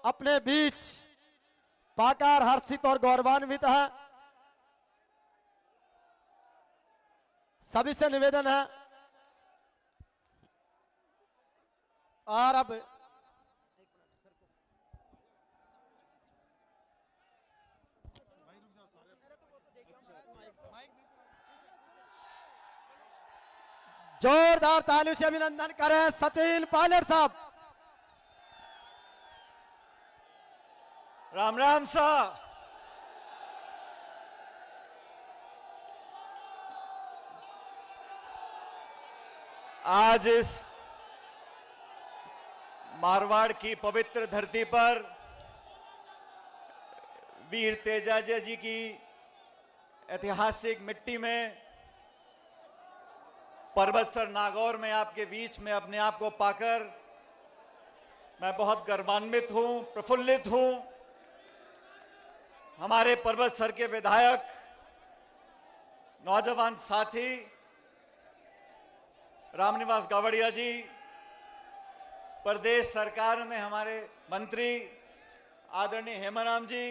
अपने बीच पाकर हर्षित और गौरवान्वित है। सभी से निवेदन है और अब जोरदार तालियों से अभिनंदन करें सचिन पायलट साहब। राम राम सा। आज इस मारवाड़ की पवित्र धरती पर वीर तेजाजी जी की ऐतिहासिक मिट्टी में पर्वतसर नागौर में आपके बीच में अपने आप को पाकर मैं बहुत गर्वान्वित हूं, प्रफुल्लित हूं। हमारे पर्वतसर के विधायक, नौजवान साथी रामनिवास गावड़िया जी, प्रदेश सरकार में हमारे मंत्री आदरणीय हेमाराम जी,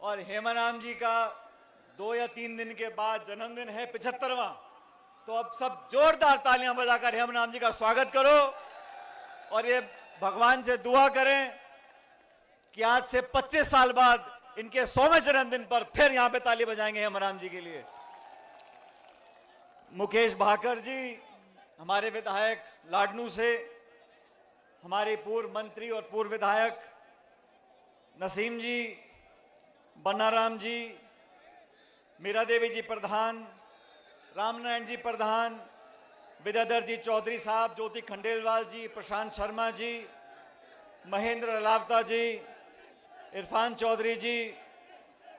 और हेमाराम जी का 2 या 3 दिन के बाद जन्मदिन है 75वां। तो अब सब जोरदार तालियां बजाकर हेमाराम जी का स्वागत करो और ये भगवान से दुआ करें कि आज से 25 साल बाद इनके 100वें जन्मदिन पर फिर यहां पे ताली बजाएंगे हेमाराम जी के लिए। मुकेश भाकर जी, हमारे विधायक लाडनू से, हमारे पूर्व मंत्री और पूर्व विधायक नसीम जी, बनाराम जी, मीरा देवी जी प्रधान, रामनारायण जी प्रधान, विद्याधर जी चौधरी साहब, ज्योति खंडेलवाल जी, प्रशांत शर्मा जी, महेंद्र अलावता जी, इरफान चौधरी जी,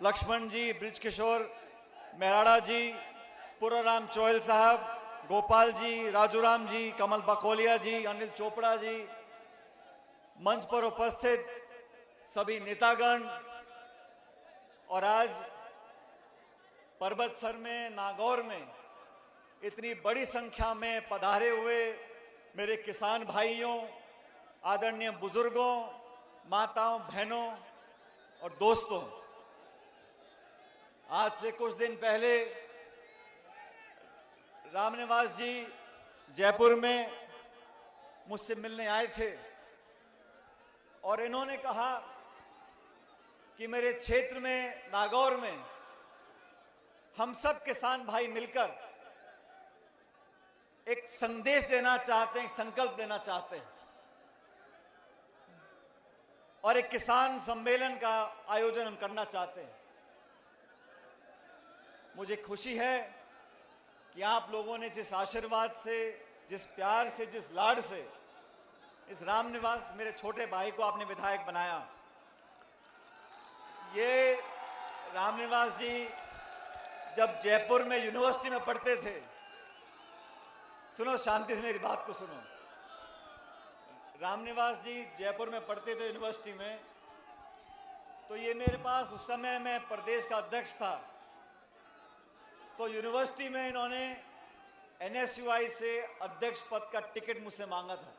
लक्ष्मण जी, ब्रिज किशोर मेराड़ा जी, पुराराम चोयल साहब, गोपाल जी, राजूराम जी, कमल बकोलिया जी, अनिल चोपड़ा जी, मंच पर उपस्थित सभी नेतागण, और आज पर्वतसर में नागौर में इतनी बड़ी संख्या में पधारे हुए मेरे किसान भाइयों, आदरणीय बुजुर्गों, माताओं, बहनों और दोस्तों, आज से कुछ दिन पहले रामनिवास जी जयपुर में मुझसे मिलने आए थे और इन्होंने कहा कि मेरे क्षेत्र में नागौर में हम सब किसान भाई मिलकर एक संदेश देना चाहते हैं, एक संकल्प लेना चाहते हैं और एक किसान सम्मेलन का आयोजन हम करना चाहते हैं। मुझे खुशी है कि आप लोगों ने जिस आशीर्वाद से, जिस प्यार से, जिस लाड से इस रामनिवास मेरे छोटे भाई को आपने विधायक बनाया। ये रामनिवास जी जब जयपुर में यूनिवर्सिटी में पढ़ते थे, सुनो शांति से मेरी बात को सुनो, रामनिवास जी जयपुर में पढ़ते थे यूनिवर्सिटी में, तो ये मेरे पास, उस समय मैं प्रदेश का अध्यक्ष था, तो यूनिवर्सिटी में इन्होंने NSUI से अध्यक्ष पद का टिकट मुझसे मांगा था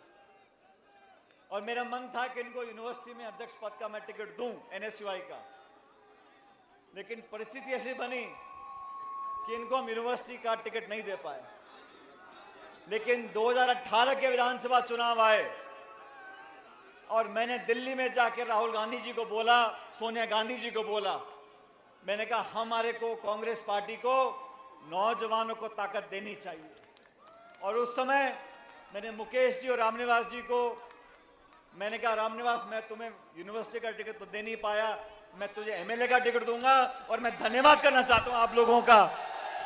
और मेरा मन था कि इनको यूनिवर्सिटी में अध्यक्ष पद का मैं टिकट दूं NSUI का, लेकिन परिस्थिति ऐसी बनी कि इनको हम यूनिवर्सिटी का टिकट नहीं दे पाए। लेकिन 2018 के विधानसभा चुनाव आए और मैंने दिल्ली में जाकर राहुल गांधी जी को बोला, सोनिया गांधी जी को बोला, मैंने कहा हमारे को, कांग्रेस पार्टी को, नौजवानों को ताकत देनी चाहिए। और उस समय मैंने मुकेश जी और रामनिवास जी को मैंने कहा, रामनिवास मैं तुम्हें यूनिवर्सिटी का टिकट तो दे नहीं पाया, मैं तुझे MLA का टिकट दूंगा। और मैं धन्यवाद करना चाहता हूं आप लोगों का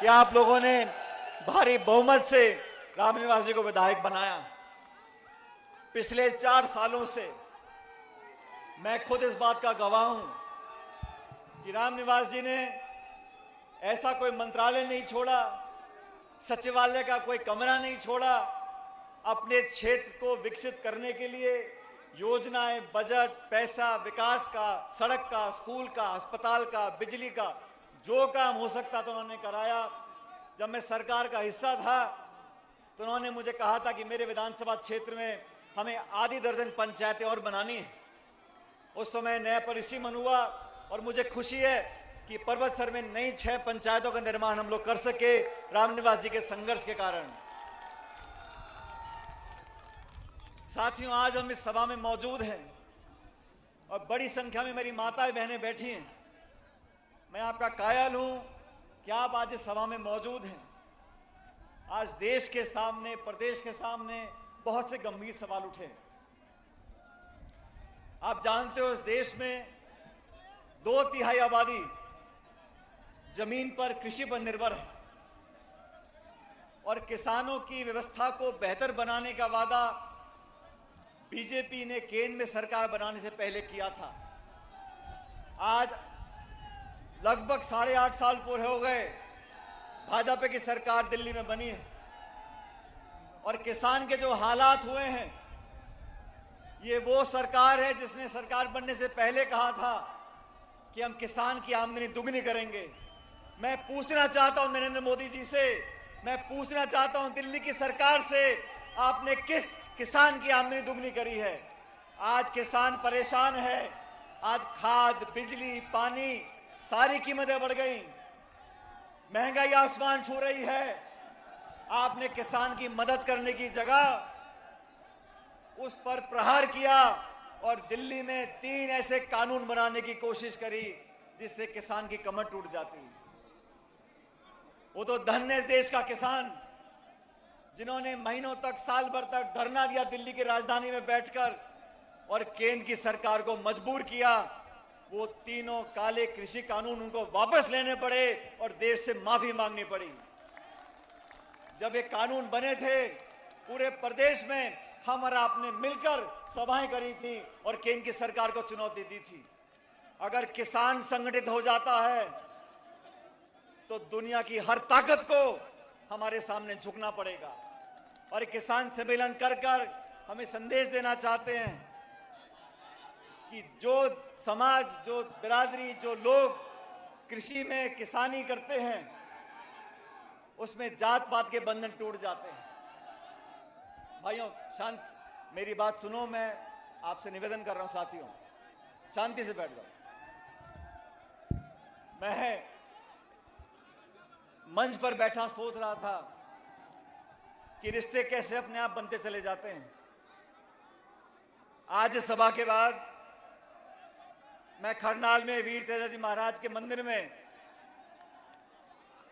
कि आप लोगों ने भारी बहुमत से रामनिवास जी को विधायक बनाया। पिछले 4 सालों से मैं खुद इस बात का गवाह हूं कि रामनिवास जी ने ऐसा कोई मंत्रालय नहीं छोड़ा, सचिवालय का कोई कमरा नहीं छोड़ा, अपने क्षेत्र को विकसित करने के लिए योजनाएं, बजट, पैसा, विकास का, सड़क का, स्कूल का, अस्पताल का, बिजली का, जो काम हो सकता था उन्होंने कराया। जब मैं सरकार का हिस्सा था तो उन्होंने मुझे कहा था कि मेरे विधानसभा क्षेत्र में हमें आधी दर्जन पंचायतें और बनानी है। उस समय नया परिसीमन हुआ और मुझे खुशी है कि पर्वतसर में नई 6 पंचायतों का निर्माण हम लोग कर सके रामनिवास जी के संघर्ष के कारण। साथियों, आज हम इस सभा में मौजूद हैं और बड़ी संख्या में मेरी माताएं बहनें बैठी हैं। मैं आपका कायल हूं कि आप आज इस सभा में मौजूद हैं। आज देश के सामने, प्रदेश के सामने बहुत से गंभीर सवाल उठे। आप जानते हो, इस देश में 2/3 आबादी जमीन पर, कृषि पर निर्भर है और किसानों की व्यवस्था को बेहतर बनाने का वादा बीजेपी ने केंद्र में सरकार बनाने से पहले किया था। आज लगभग 8.5 साल पूरे हो गए भाजपा की सरकार दिल्ली में बनी है और किसान के जो हालात हुए हैं, ये वो सरकार है जिसने सरकार बनने से पहले कहा था कि हम किसान की आमदनी दुगनी करेंगे। मैं पूछना चाहता हूं नरेंद्र मोदी जी से, मैं पूछना चाहता हूं दिल्ली की सरकार से, आपने किस किसान की आमदनी दुगनी करी है? आज किसान परेशान है। आज खाद, बिजली, पानी सारी कीमतें बढ़ गई, महंगाई आसमान छू रही है। आपने किसान की मदद करने की जगह उस पर प्रहार किया और दिल्ली में 3 ऐसे कानून बनाने की कोशिश करी जिससे किसान की कमर टूट जाती। वो तो धन्य इस देश का किसान जिन्होंने महीनों तक, साल भर तक धरना दिया दिल्ली की राजधानी में बैठकर और केंद्र की सरकार को मजबूर किया। वो तीनों काले कृषि कानून उनको वापस लेने पड़े और देश से माफी मांगनी पड़ी। जब ये कानून बने थे, पूरे प्रदेश में हम और आपने मिलकर सभाएं करी थी और केंद्र की सरकार को चुनौती दी थी। अगर किसान संगठित हो जाता है तो दुनिया की हर ताकत को हमारे सामने झुकना पड़ेगा। और किसान सम्मेलन कर कर हमें संदेश देना चाहते हैं कि जो समाज, जो बिरादरी, जो लोग कृषि में किसानी करते हैं, उसमें जात पात के बंधन टूट जाते हैं। भाइयों, शांत, मेरी बात सुनो। मैं आपसे निवेदन कर रहा हूं साथियों, शांति से बैठ जाओ। मैं मंच पर बैठा सोच रहा था कि रिश्ते कैसे अपने आप बनते चले जाते हैं। आज इस सभा के बाद मैं खरनाल में वीर तेजाजी महाराज के मंदिर में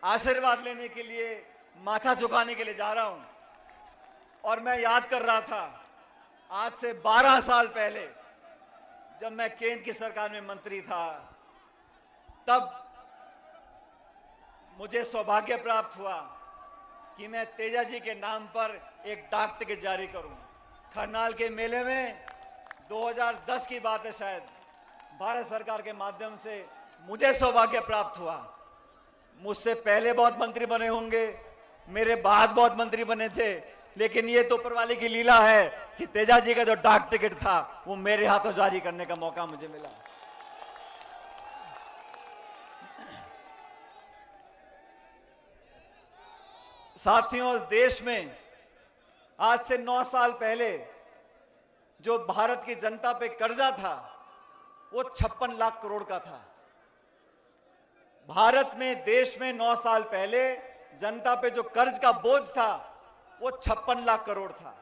आशीर्वाद लेने के लिए, माथा झुकाने के लिए जा रहा हूं। और मैं याद कर रहा था, आज से 12 साल पहले जब मैं केंद्र की सरकार में मंत्री था, तब मुझे सौभाग्य प्राप्त हुआ कि मैं तेजाजी के नाम पर एक डाक टिकट जारी करूं। खरनाल के मेले में 2010 की बात है शायद, भारत सरकार के माध्यम से मुझे सौभाग्य प्राप्त हुआ। मुझसे पहले बहुत मंत्री बने होंगे, मेरे बाद बहुत मंत्री बने थे, लेकिन ये तो ऊपर वाले की लीला है कि तेजाजी का जो डाक टिकट था वो मेरे हाथों जारी करने का मौका मुझे मिला। साथियों, इस देश में आज से 9 साल पहले जो भारत की जनता पे कर्जा था वो 56 लाख करोड़ का था। भारत में, देश में 9 साल पहले जनता पे जो कर्ज का बोझ था वो 56 लाख करोड़ था।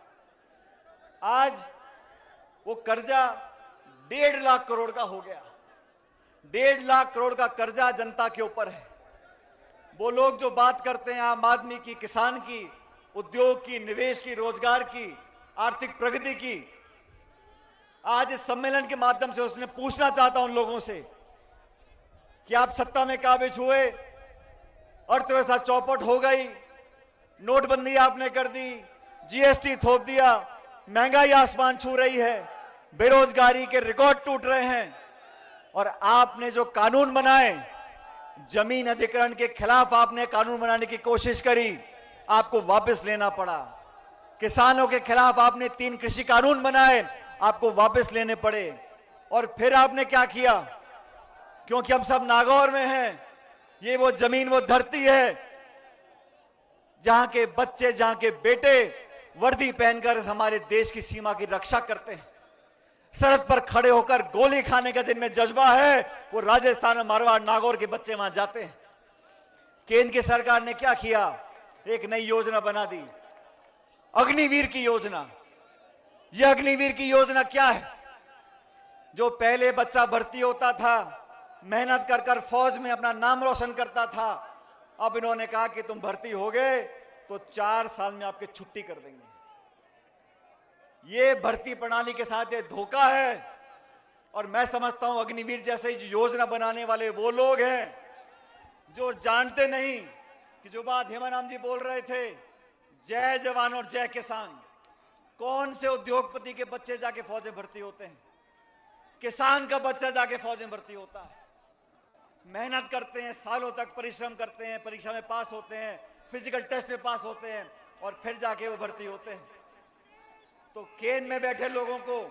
आज वो कर्जा 1.5 लाख करोड़ का हो गया। 1.5 लाख करोड़ का कर्जा जनता के ऊपर है। वो लोग जो बात करते हैं आम आदमी की, किसान की, उद्योग की, निवेश की, रोजगार की, आर्थिक प्रगति की, आज इस सम्मेलन के माध्यम से उसने पूछना चाहता हूं उन लोगों से कि आप सत्ता में काबिज हुए, अर्थव्यवस्था चौपट हो गई, नोटबंदी आपने कर दी, जीएसटी थोप दिया, महंगाई आसमान छू रही है, बेरोजगारी के रिकॉर्ड टूट रहे हैं, और आपने जो कानून बनाए, जमीन अधिग्रहण के खिलाफ आपने कानून बनाने की कोशिश करी, आपको वापस लेना पड़ा। किसानों के खिलाफ आपने 3 कृषि कानून बनाए, आपको वापस लेने पड़े। और फिर आपने क्या किया? क्योंकि हम सब नागौर में हैं, ये वो जमीन, वो धरती है जहां के बच्चे, जहां के बेटे वर्दी पहनकर हमारे देश की सीमा की रक्षा करते हैं। सरहद पर खड़े होकर गोली खाने का जिनमें जज्बा है, वो राजस्थान में मारवाड़ नागौर के बच्चे वहां जाते हैं। केंद्र की सरकार ने क्या किया? एक नई योजना बना दी, अग्निवीर की योजना। यह अग्निवीर की योजना क्या है? जो पहले बच्चा भर्ती होता था, मेहनत कर कर फौज में अपना नाम रोशन करता था, अब इन्होंने कहा कि तुम भर्ती हो गए तो 4 साल में आपकी छुट्टी कर देंगे। ये भर्ती प्रणाली के साथ ये धोखा है। और मैं समझता हूं अग्निवीर जैसे योजना बनाने वाले वो लोग हैं जो जानते नहीं कि जो बात हेमाराम जी बोल रहे थे, जय जवान और जय किसान। कौन से उद्योगपति के बच्चे जाके फौज में भर्ती होते हैं? किसान का बच्चा जाके फौज में भर्ती होता है। मेहनत करते हैं, सालों तक परिश्रम करते हैं, परीक्षा में पास होते हैं, फिजिकल टेस्ट में पास होते हैं और फिर जाके वो भर्ती होते हैं। तो केंद्र में बैठे लोगों को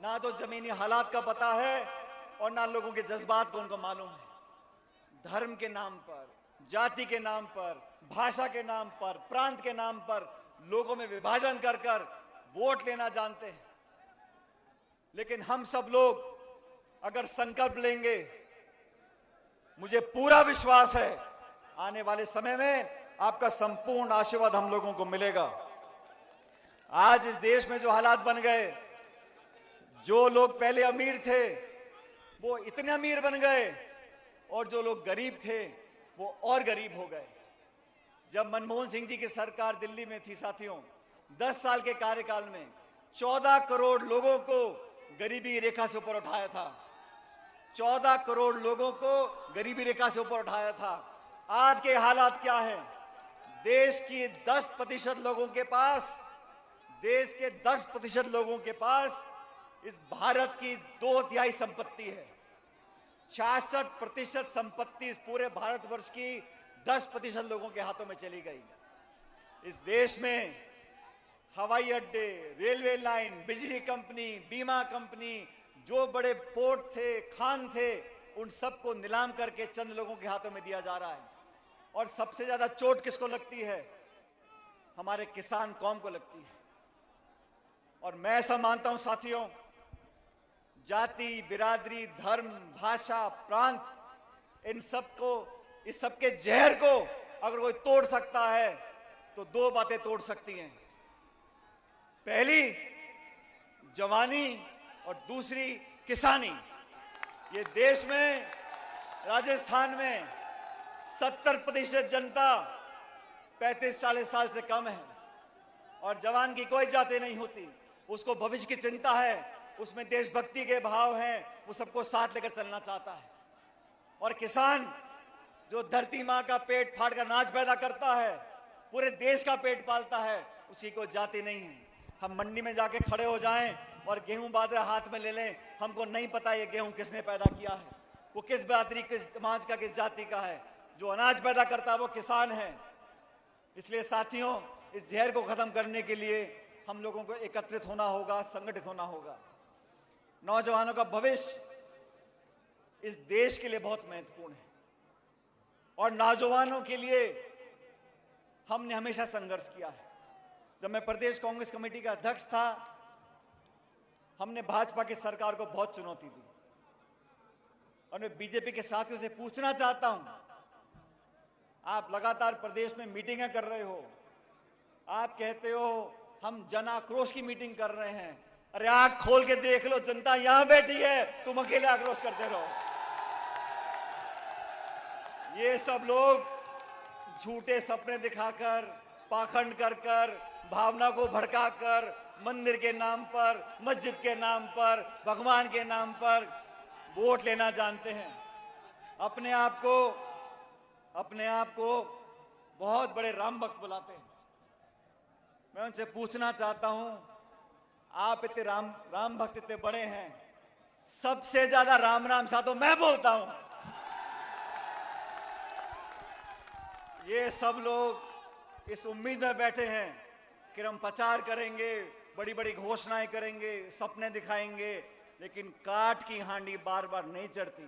ना तो जमीनी हालात का पता है और ना लोगों के जज्बात को उनको मालूम है। धर्म के नाम पर, जाति के नाम पर, भाषा के नाम पर, प्रांत के नाम पर लोगों में विभाजन कर कर वोट लेना जानते हैं। लेकिन हम सब लोग अगर संकल्प लेंगे, मुझे पूरा विश्वास है आने वाले समय में आपका संपूर्ण आशीर्वाद हम लोगों को मिलेगा। आज इस देश में जो हालात बन गए, जो लोग पहले अमीर थे वो इतने अमीर बन गए और जो लोग गरीब थे वो और गरीब हो गए। जब मनमोहन सिंह जी की सरकार दिल्ली में थी साथियों, 10 साल के कार्यकाल में 14 करोड़ लोगों को गरीबी रेखा से ऊपर उठाया था। 14 करोड़ लोगों को गरीबी रेखा से ऊपर उठाया था। आज के हालात क्या है? देश की 10% लोगों के पास, देश के 10% लोगों के पास इस भारत की 2/3 संपत्ति है। 66% संपत्ति इस पूरे भारतवर्ष की 10% लोगों के हाथों में चली गई। इस देश में हवाई अड्डे, रेलवे लाइन, बिजली कंपनी, बीमा कंपनी, जो बड़े पोर्ट थे, खान थे, उन सबको नीलाम करके चंद लोगों के हाथों में दिया जा रहा है। और सबसे ज्यादा चोट किसको लगती है? हमारे किसान कौम को लगती है। और मैं ऐसा मानता हूं साथियों, जाति, बिरादरी, धर्म, भाषा, प्रांत, इन सबको, इस सबके जहर को अगर कोई तोड़ सकता है तो 2 बातें तोड़ सकती हैं। पहली जवानी और दूसरी किसानी। ये देश में, राजस्थान में 70% जनता 35-40 साल से कम है और जवान की कोई जाति नहीं होती। उसको भविष्य की चिंता है, उसमें देशभक्ति के भाव हैं, वो सबको साथ लेकर चलना चाहता है। और किसान जो धरती माँ का पेट फाड़ कर अनाज पैदा करता है, पूरे देश का पेट पालता है, उसी को जाति नहीं है। हम मंडी में जाके खड़े हो जाएं और गेहूं बाजरा हाथ में ले लें, हमको नहीं पता ये गेहूं किसने पैदा किया है, वो किस बिरादरी, किस समाज का, किस जाति का है। जो अनाज पैदा करता है वो किसान है। इसलिए साथियों, इस जहर को खत्म करने के लिए हम लोगों को एकत्रित होना होगा, संगठित होना होगा। नौजवानों का भविष्य इस देश के लिए बहुत महत्वपूर्ण है और नौजवानों के लिए हमने हमेशा संघर्ष किया है। जब मैं प्रदेश कांग्रेस कमेटी का अध्यक्ष था, हमने भाजपा की सरकार को बहुत चुनौती दी। और मैं बीजेपी के साथियों से पूछना चाहता हूं, आप लगातार प्रदेश में मीटिंगें कर रहे हो, आप कहते हो हम जन आक्रोश की मीटिंग कर रहे हैं। अरे आंख खोल के देख लो, जनता यहां बैठी है, तुम अकेले आक्रोश करते रहो। ये सब लोग झूठे सपने दिखाकर, पाखंड कर कर, भावना को भड़काकर, मंदिर के नाम पर, मस्जिद के नाम पर, भगवान के नाम पर वोट लेना जानते हैं। अपने आप को बहुत बड़े राम भक्त बुलाते हैं। मैं उनसे पूछना चाहता हूं, आप इतने राम भक्त इतने बड़े हैं, सबसे ज्यादा राम राम सा तो मैं बोलता हूं। ये सब लोग इस उम्मीद में बैठे हैं कि हम प्रचार करेंगे, बड़ी बड़ी घोषणाएं करेंगे, सपने दिखाएंगे, लेकिन काठ की हांडी बार बार नहीं चढ़ती।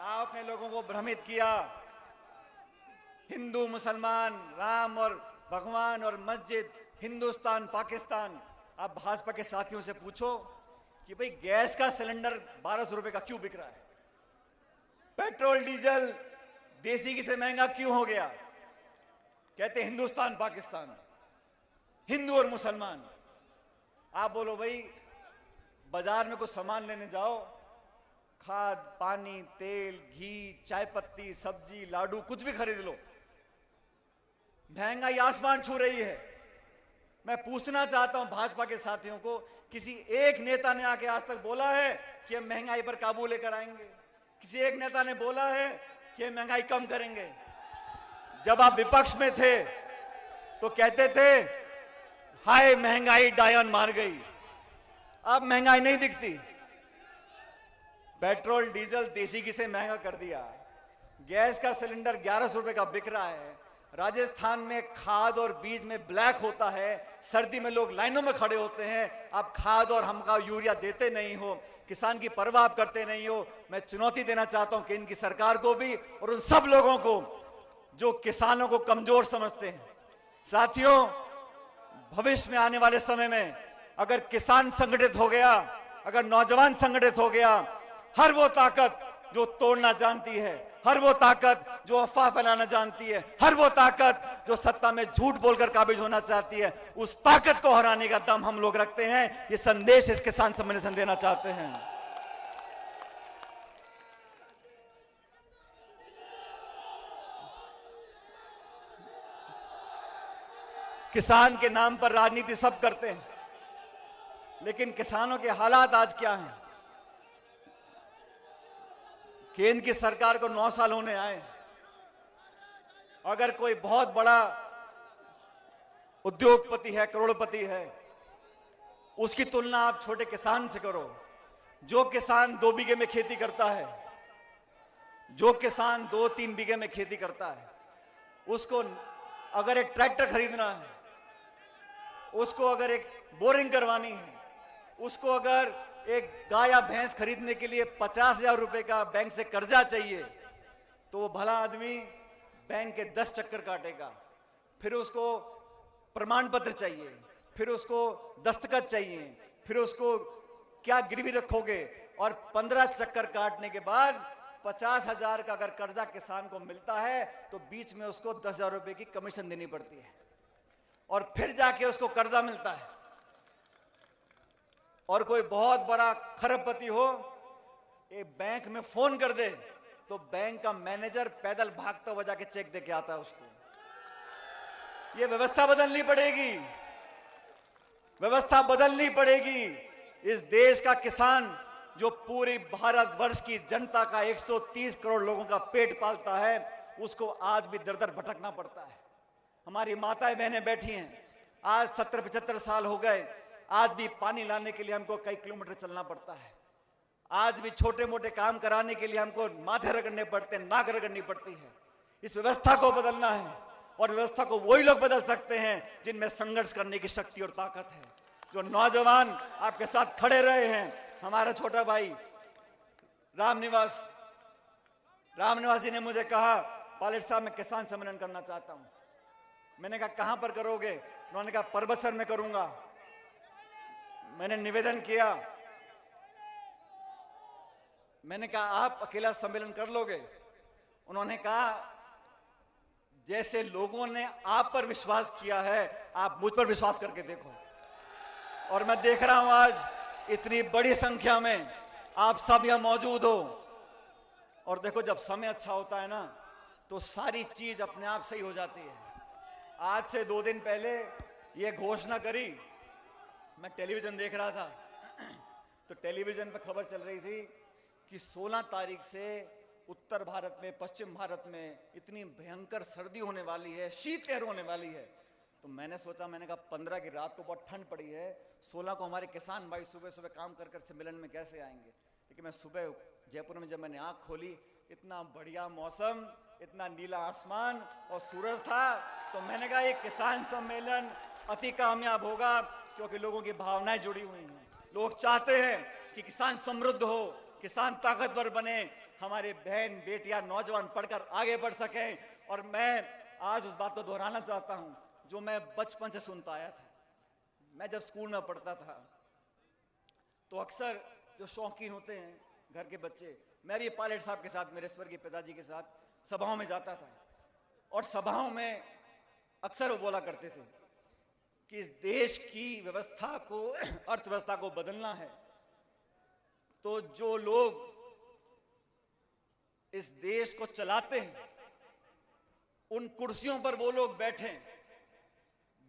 आपने लोगों को भ्रमित किया, हिंदू मुसलमान, राम और भगवान और मस्जिद, हिंदुस्तान पाकिस्तान, आप भाजपा के साथियों से पूछो कि भाई गैस का सिलेंडर 1200 रुपए का क्यों बिक रहा है, पेट्रोल डीजल देसी घी से महंगा क्यों हो गया। कहते हिंदुस्तान पाकिस्तान, हिंदू और मुसलमान। आप बोलो भाई बाजार में कुछ सामान लेने जाओ, खाद पानी तेल घी चाय पत्ती सब्जी लाडू कुछ भी खरीद लो, महंगाई आसमान छू रही है। मैं पूछना चाहता हूं भाजपा के साथियों को, किसी एक नेता ने आके आज तक बोला है कि हम महंगाई पर काबू लेकर आएंगे? किसी एक नेता ने बोला है कि हम महंगाई कम करेंगे? जब आप विपक्ष में थे तो कहते थे हाय महंगाई डायन मार गई। अब महंगाई नहीं दिखती, पेट्रोल डीजल देसी घी से महंगा कर दिया, गैस का सिलेंडर 1100 रुपए का बिक रहा है, राजस्थान में खाद और बीज में ब्लैक होता है, सर्दी में लोग लाइनों में खड़े होते हैं, आप खाद और हमका यूरिया देते नहीं हो, किसान की परवाह आप करते नहीं हो। मैं चुनौती देना चाहता हूं कि इनकी सरकार को भी और उन सब लोगों को जो किसानों को कमजोर समझते हैं। साथियों, भविष्य में आने वाले समय में अगर किसान संगठित हो गया, अगर नौजवान संगठित हो गया, हर वो ताकत जो तोड़ना जानती है, हर वो ताकत जो अफवाह फैलाना जानती है, हर वो ताकत जो सत्ता में झूठ बोलकर काबिज होना चाहती है, उस ताकत को हराने का दम हम लोग रखते हैं। ये संदेश इस किसान सम्मेलन देना चाहते हैं। किसान के नाम पर राजनीति सब करते हैं, लेकिन किसानों के हालात आज क्या हैं? केंद्र की सरकार को 9 साल होने आए। अगर कोई बहुत बड़ा उद्योगपति है, करोड़पति है, उसकी तुलना आप छोटे किसान से करो। जो किसान 2 बीघे में खेती करता है, जो किसान 2-3 बीघे में खेती करता है, उसको अगर एक ट्रैक्टर खरीदना है, उसको अगर एक बोरिंग करवानी है, उसको अगर एक गाय या भैंस खरीदने के लिए 50,000 रुपए का बैंक से कर्जा चाहिए, तो वो भला आदमी बैंक के 10 चक्कर काटेगा, फिर उसको प्रमाण पत्र चाहिए, फिर उसको दस्तखत चाहिए, फिर उसको क्या गिरवी रखोगे, और 15 चक्कर काटने के बाद 50,000 का अगर कर्जा किसान को मिलता है तो बीच में उसको 10,000 रुपए की कमीशन देनी पड़ती है, और फिर जाके उसको कर्जा मिलता है। और कोई बहुत बड़ा खरबपति हो, एक बैंक में फोन कर दे तो बैंक का मैनेजर पैदल भागता हुआ जाके चेक देके आता है उसको। ये व्यवस्था बदलनी पड़ेगी, व्यवस्था बदलनी पड़ेगी। इस देश का किसान जो पूरी भारतवर्ष की जनता का 130 करोड़ लोगों का पेट पालता है, उसको आज भी दर दर भटकना पड़ता है। हमारी माताएं बहनें बैठी हैं, आज 70-75 साल हो गए, आज भी पानी लाने के लिए हमको कई किलोमीटर चलना पड़ता है, आज भी छोटे मोटे काम कराने के लिए हमको माथे रगड़ने पड़ते हैं, नाक रगड़नी पड़ती है। इस व्यवस्था को बदलना है, और व्यवस्था को वही लोग बदल सकते हैं जिनमें संघर्ष करने की शक्ति और ताकत है। जो नौजवान आपके साथ खड़े रहे हैं, हमारा छोटा भाई रामनिवास जी ने मुझे कहा, पायलट साहब मैं किसान सम्मेलन करना चाहता हूं। मैंने कहा कहां पर करोगे? उन्होंने कहा परबतसर में करूंगा। मैंने निवेदन किया, मैंने कहा आप अकेला सम्मेलन कर लोगे? उन्होंने कहा जैसे लोगों ने आप पर विश्वास किया है, आप मुझ पर विश्वास करके देखो। और मैं देख रहा हूं आज इतनी बड़ी संख्या में आप सब यहां मौजूद हो। और देखो, जब समय अच्छा होता है ना, तो सारी चीज अपने आप सही हो जाती है। आज से 2 दिन पहले यह घोषणा करी, मैं टेलीविजन देख रहा था, तो टेलीविजन पर खबर चल रही थी कि 16 तारीख से उत्तर भारत में, पश्चिम भारत में इतनी भयंकर सर्दी होने वाली है, शीतलहर होने वाली है। तो मैंने सोचा, मैंने कहा 15 की रात को बहुत ठंड पड़ी है, 16 को हमारे किसान भाई सुबह सुबह काम कर कर सम्मेलन में कैसे आएंगे। लेकिन मैं सुबह जयपुर में जब मैंने आंख खोली, इतना बढ़िया मौसम, इतना नीला आसमान और सूरज था, तो मैंने कहा ये किसान सम्मेलन अति कामयाब होगा, क्योंकि लोगों की भावनाएं जुड़ी हुई हैं। लोग चाहते हैं कि किसान समृद्ध हो, किसान ताकतवर बने, हमारे बहन बेटियां नौजवान पढ़कर आगे बढ़ सकें। और मैं आज उस बात को दोहराना चाहता हूं जो मैं बचपन से सुनता आया था। मैं जब स्कूल में पढ़ता था तो अक्सर जो शौकीन होते हैं घर के बच्चे, मैं भी पायलट साहब के साथ, मेरे स्वर्गीय पिताजी के साथ सभाओं में जाता था और सभाओं में अक्सर वो बोला करते थे कि इस देश की व्यवस्था को, अर्थव्यवस्था को बदलना है तो जो लोग इस देश को चलाते हैं उन कुर्सियों पर वो लोग बैठें,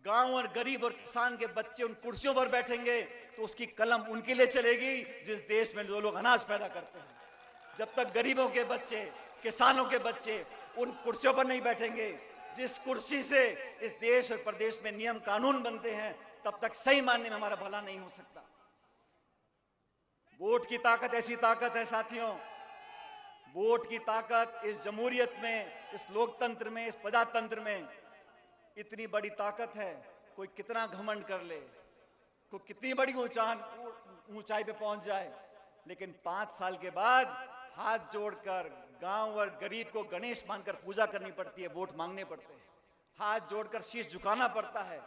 गांव और गरीब और किसान के बच्चे उन कुर्सियों पर बैठेंगे तो उसकी कलम उनके लिए चलेगी जिस देश में जो लोग अनाज पैदा करते हैं। जब तक गरीबों के बच्चे, किसानों के बच्चे उन कुर्सियों पर नहीं बैठेंगे, जिस कुर्सी से इस देश और प्रदेश में नियम कानून बनते हैं, तब तक सही मानने में हमारा भला नहीं हो सकता। वोट की ताकत ऐसी ताकत है साथियों, वोट की ताकत इस जमहूरियत में, इस लोकतंत्र में, इस प्रजातंत्र में इतनी बड़ी ताकत है। कोई कितना घमंड कर ले, कोई कितनी बड़ी ऊंचाई पे पहुंच जाए, लेकिन 5 साल के बाद हाथ जोड़कर गांव और गरीब को गणेश मानकर पूजा करनी पड़ती है, वोट मांगने पड़ते हैं, हाथ जोड़कर शीश झुकाना पड़ता है।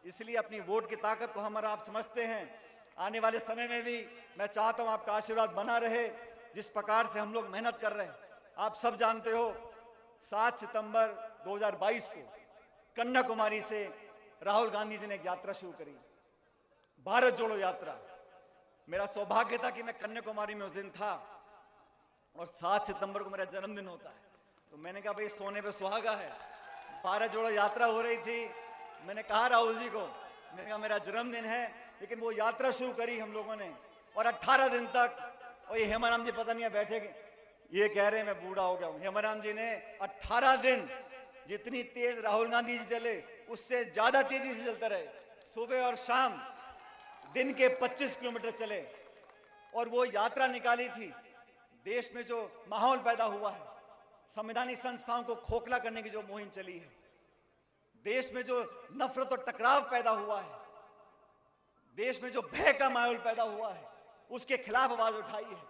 इसलिए अपनी वोट की ताकत को हम और आप समझते हैं। आने वाले समय में भी मैं चाहता हूं आपका आशीर्वाद बना रहे। जिस प्रकार से हम लोग मेहनत कर रहे हैं, आप सब जानते हो 7 सितंबर 2022 को कन्याकुमारी से राहुल गांधी जी ने एक यात्रा शुरू करी, भारत जोड़ो यात्रा। मेरा सौभाग्य था कि मैं कन्याकुमारी में उस दिन था और 7 सितंबर को मेरा जन्मदिन होता है, तो मैंने कहा भाई सोने पे सुहागा है, भारत जोड़ो यात्रा हो रही थी। मैंने कहा राहुल जी को, मैंने कहा मेरा जन्मदिन है, लेकिन वो यात्रा शुरू करी हम लोगों ने और 18 दिन तक, और ये हेमाराम जी पता नहीं है बैठे, ये कह रहे हैं मैं बूढ़ा हो गया हूं, हेमाराम जी ने 18 दिन जितनी तेज राहुल गांधी जी चले उससे ज्यादा तेजी से चलते रहे, सुबह और शाम दिन के 25 किलोमीटर चले और वो यात्रा निकाली थी। देश में जो माहौल पैदा हुआ है, संवैधानिक संस्थाओं को खोखला करने की जो मुहिम चली है, देश में जो नफरत और टकराव पैदा हुआ है, देश में जो भय का माहौल पैदा हुआ है, उसके खिलाफ आवाज उठाई है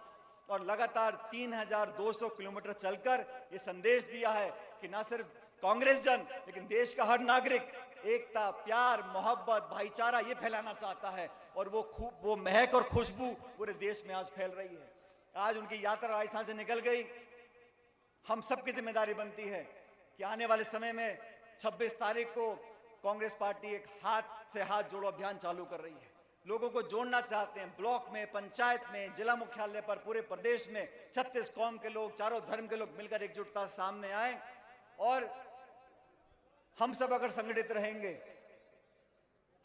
और लगातार 3200 किलोमीटर चलकर ये संदेश दिया है कि ना सिर्फ कांग्रेस जन, लेकिन देश का हर नागरिक एकता, प्यार, मोहब्बत, भाईचारा ये फैलाना चाहता है और वो महक और खुशबू पूरे देश में आज फैल रही है। आज उनकी यात्रा राजस्थान से निकल गई। हम सबकी जिम्मेदारी बनती है कि आने वाले समय में 26 तारीख को कांग्रेस पार्टी एक हाथ से हाथ जोड़ो अभियान चालू कर रही है। लोगों को जोड़ना चाहते हैं, ब्लॉक में, पंचायत में, जिला मुख्यालय पर, पूरे प्रदेश में 36 कौम के लोग, चारों धर्म के लोग मिलकर एकजुटता सामने आए और हम सब अगर संगठित रहेंगे,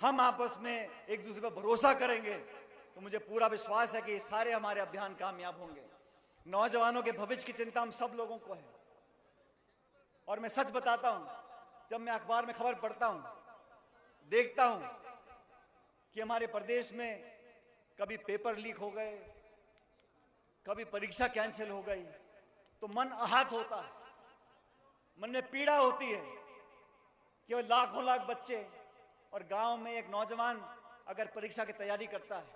हम आपस में एक दूसरे पर भरोसा करेंगे, तो मुझे पूरा विश्वास है कि सारे हमारे अभियान कामयाब होंगे। नौजवानों के भविष्य की चिंता हम सब लोगों को है और मैं सच बताता हूं, जब मैं अखबार में खबर पढ़ता हूं, देखता हूं कि हमारे प्रदेश में कभी पेपर लीक हो गए, कभी परीक्षा कैंसिल हो गई, तो मन आहत होता है, मन में पीड़ा होती है कि वो लाखों लाख बच्चे और गांव में एक नौजवान अगर परीक्षा की तैयारी करता है,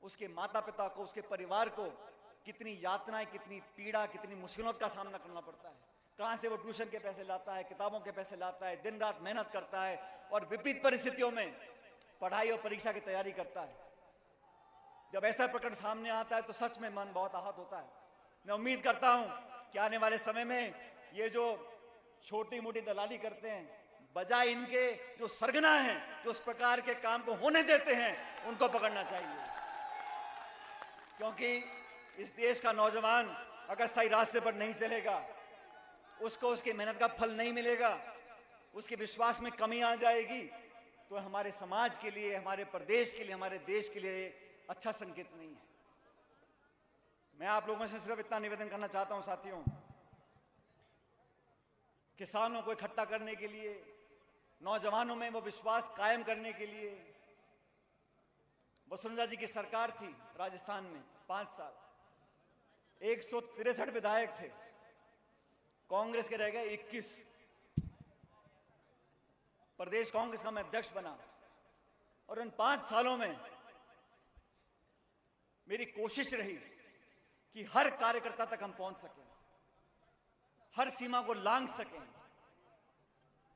उसके माता पिता को, उसके परिवार को कितनी यातनाएं, कितनी पीड़ा, कितनी मुश्किलों का सामना करना पड़ता है। कहां से वो ट्यूशन के पैसे लाता है, किताबों के पैसे लाता है, दिन रात मेहनत करता है और विपरीत परिस्थितियों में पढ़ाई और परीक्षा की तैयारी करता है। जब ऐसा प्रकरण सामने आता है तो सच में मन बहुत आहत होता है। मैं उम्मीद करता हूं कि आने वाले समय में ये जो छोटी मोटी दलाली करते हैं, बजाय इनके जो सरगना हैं, जो उस प्रकार के काम को होने देते हैं, उनको पकड़ना चाहिए। क्योंकि इस देश का नौजवान अगर सही रास्ते पर नहीं चलेगा, उसको उसकी मेहनत का फल नहीं मिलेगा, उसके विश्वास में कमी आ जाएगी, तो हमारे समाज के लिए, हमारे प्रदेश के लिए, हमारे देश के लिए अच्छा संकेत नहीं है। मैं आप लोगों से सिर्फ इतना निवेदन करना चाहता हूं साथियों, किसानों को इकट्ठा करने के लिए, नौजवानों में वो विश्वास कायम करने के लिए, वसुंधरा जी की सरकार थी राजस्थान में 5 साल, 163 विधायक थे, कांग्रेस के रह गए 21। प्रदेश कांग्रेस का मैं अध्यक्ष बना और उन 5 सालों में मेरी कोशिश रही कि हर कार्यकर्ता तक हम पहुंच सकें, हर सीमा को लांघ सकें,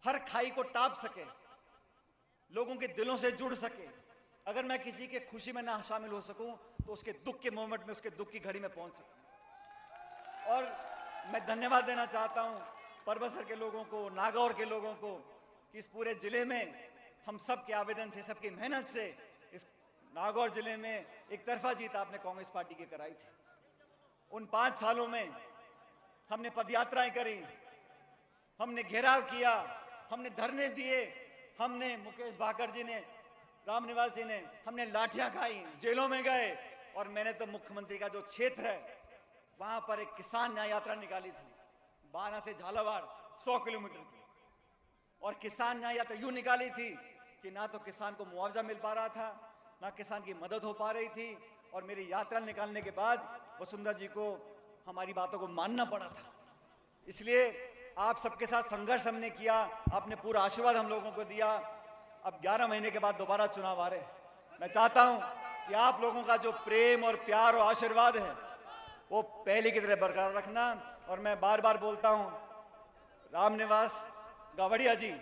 हर खाई को टाप सकें लोगों के दिलों से जुड़ सके। अगर मैं किसी के खुशी में ना शामिल हो सकूं तो उसके दुख के मोमेंट में, उसके दुख की घड़ी में पहुंच सकूं। और मैं धन्यवाद देना चाहता हूं परबतसर के लोगों को, नागौर के लोगों को, कि इस पूरे जिले में हम सब के आवेदन से, सबकी मेहनत से इस नागौर जिले में एक तरफा जीत आपने कांग्रेस पार्टी की कराई थी। उन 5 सालों में हमने पदयात्राएं करी, हमने घेराव किया, हमने धरने दिए, हमने मुकेश भाकर जी ने, रामनिवास जी ने, हमने लाठियां खाई, जेलों में गए। और मैंने तो मुख्यमंत्री का जो क्षेत्र है वहां पर एक किसान न्याय यात्रा निकाली थी, बाना से झालावाड़ 100 किलोमीटर की। और किसान न्याय यात्रा यूं निकाली थी कि ना तो किसान को मुआवजा मिल पा रहा था, ना किसान की मदद हो पा रही थी। और मेरी यात्रा निकालने के बाद वसुंधरा जी को हमारी बातों को मानना पड़ा था। इसलिए आप सबके साथ संघर्ष हमने किया, आपने पूरा आशीर्वाद हम लोगों को दिया। अब 11 महीने के बाद दोबारा चुनाव आ रहे हैं। मैं चाहता हूं कि आप लोगों का जो प्रेम और प्यार और आशीर्वाद है वो पहले की तरह बरकरार रखना। और मैं बार बार बोलता हूं, रामनिवास गावड़िया जी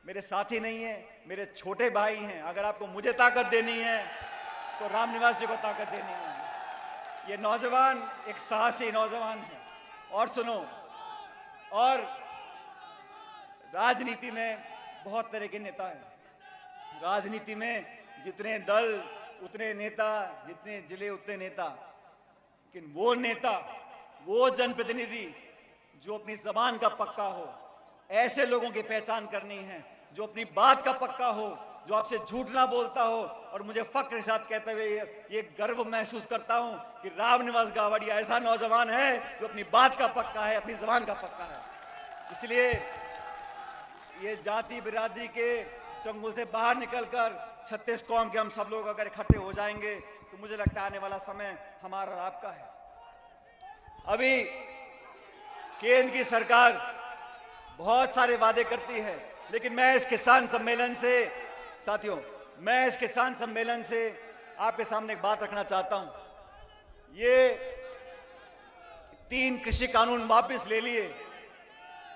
मेरे साथी नहीं है, मेरे छोटे भाई हैं। अगर आपको मुझे ताकत देनी है तो रामनिवास जी को ताकत देनी है। ये नौजवान एक साहसी नौजवान है। और सुनो, और राजनीति में बहुत तरह के नेता हैं। राजनीति में जितने दल उतने नेता, जितने जिले उतने नेता। लेकिन वो नेता, वो जनप्रतिनिधि जो अपनी जबान का पक्का हो, ऐसे लोगों की पहचान करनी है जो अपनी बात का पक्का हो, जो आपसे झूठ ना बोलता हो। और मुझे फक्र के साथ कहते हुए ये गर्व महसूस करता हूं कि रामनिवास गावड़िया ऐसा नौजवान है जो अपनी बात का पक्का है, अपनी जबान का पक्का है। इसलिए ये जाति बिरादरी के चंगुल से बाहर निकलकर 36 कौम के हम सब लोग अगर इकट्ठे हो जाएंगे तो मुझे लगता है आने वाला समय हमारा और आपका है। अभी केंद्र की सरकार बहुत सारे वादे करती है, लेकिन मैं इस किसान सम्मेलन से, साथियों, मैं इस किसान सम्मेलन से आपके सामने एक बात रखना चाहता हूं। ये 3 कृषि कानून वापस ले लिए,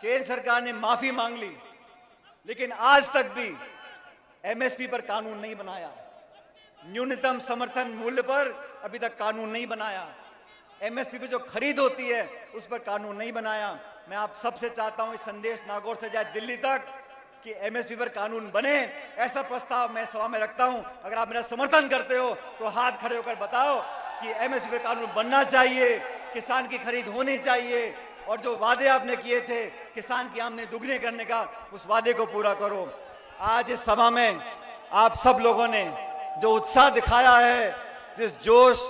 केंद्र सरकार ने माफी मांग ली, लेकिन आज तक भी एमएसपी पर कानून नहीं बनाया। न्यूनतम समर्थन मूल्य पर अभी तक कानून नहीं बनाया। एमएसपी पे जो खरीद होती है उस पर कानून नहीं बनाया। मैं आप सबसे चाहता हूं, इस संदेश नागौर से जाए दिल्ली तक कि एमएसपी पर कानून बने। ऐसा प्रस्ताव मैं सभा में रखता हूं। अगर आप मेरा समर्थन करते हो तो हाथ खड़े होकर बताओ कि एमएसपी पर कानून बनना चाहिए, किसान की खरीद होनी चाहिए। और जो वादे आपने किए थे किसान की आमदनी दुगनी करने का, उस वादे को पूरा करो। आज इस सभा में आप सब लोगों ने जो उत्साह दिखाया है, जिस जोश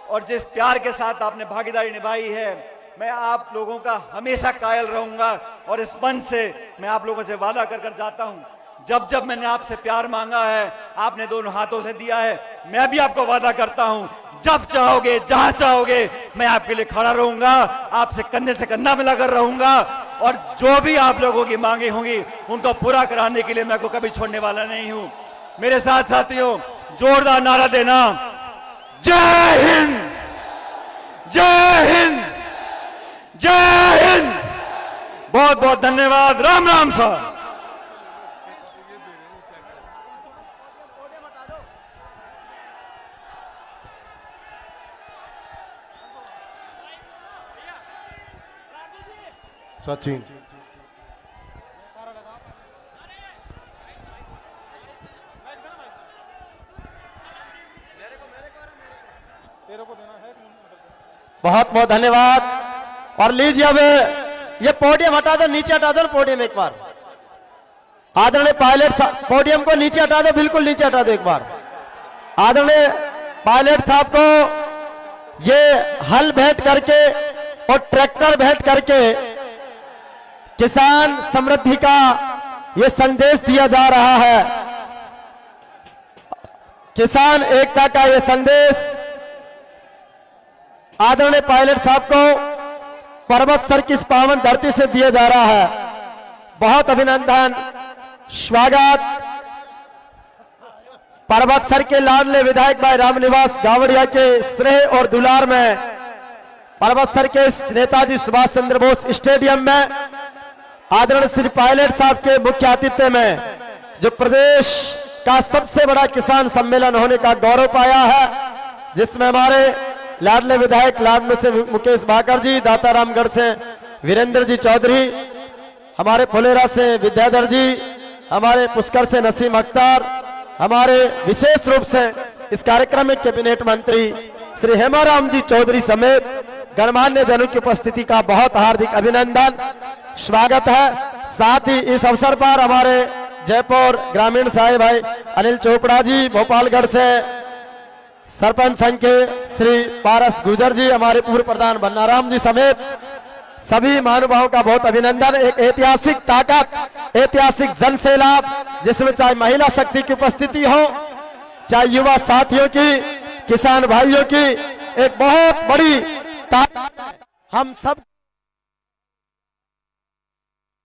और जिस प्यार के साथ आपने भागीदारी निभाई है, मैं आप लोगों का हमेशा कायल रहूंगा। और इस मंच से मैं आप लोगों से वादा कर कर जाता हूं, जब जब मैंने आपसे प्यार मांगा है आपने दोनों हाथों से दिया है। मैं भी आपको वादा करता हूं, जब चाहोगे, जहां चाहोगे, मैं आपके लिए खड़ा रहूंगा, आपसे कंधे से कंधा मिलाकर रहूंगा। और जो भी आप लोगों की मांगे होंगी उनको पूरा कराने के लिए मैं को कभी छोड़ने वाला नहीं हूं। मेरे साथ साथियों, जोरदार नारा देना, जय हिंद, जय हिंद, जय हिंद। बहुत बहुत धन्यवाद। राम राम साहब। सचिन बहुत बहुत धन्यवाद। और लीजिए अब ये पोडियम हटा दो, नीचे हटा दो पोडियम एक बार। आदरणीय पायलट पोडियम को नीचे हटा दो, बिल्कुल नीचे हटा दो एक बार। आदरणीय पायलट साहब को ये हल भेंट करके और ट्रैक्टर भेंट करके किसान समृद्धि का ये संदेश दिया जा रहा है। किसान एकता का ये संदेश आदरणीय पायलट साहब को परबतसर की इस पावन धरती से दिया जा रहा है। बहुत अभिनंदन, स्वागत। परबतसर के लाडले विधायक भाई रामनिवास गावड़िया के स्नेह और दुलार में परबतसर के नेताजी सुभाष चंद्र बोस स्टेडियम में आदरणीय श्री पायलट साहब के मुख्य आतिथ्य में जो प्रदेश का सबसे बड़ा किसान सम्मेलन होने का गौरव पाया है, जिसमें हमारे लाडले विधायक लाडले से मुकेश भाकर जी, दातारामगढ़ से वीरेंद्र जी चौधरी, हमारे फुलेरा से विद्याधर जी, हमारे पुष्कर से नसीम अख्तर, हमारे विशेष रूप से इस कार्यक्रम में कैबिनेट मंत्री श्री हेमाराम जी चौधरी समेत गणमान्य जनों की उपस्थिति का बहुत हार्दिक अभिनंदन, स्वागत है। साथ ही इस अवसर पर हमारे जयपुर ग्रामीण साहिब भाई अनिल चोपड़ा जी, भोपालगढ़ से सरपंच संघ के श्री पारस गुजर जी, हमारे पूर्व प्रधान बन्नाराम जी समेत सभी महानुभावों का बहुत अभिनंदन। एक ऐतिहासिक ताकत, ऐतिहासिक जन सैलाब, जिसमें चाहे महिला शक्ति की उपस्थिति हो, चाहे युवा साथियों की, किसान भाइयों की, एक बहुत बड़ी ताकत हम सब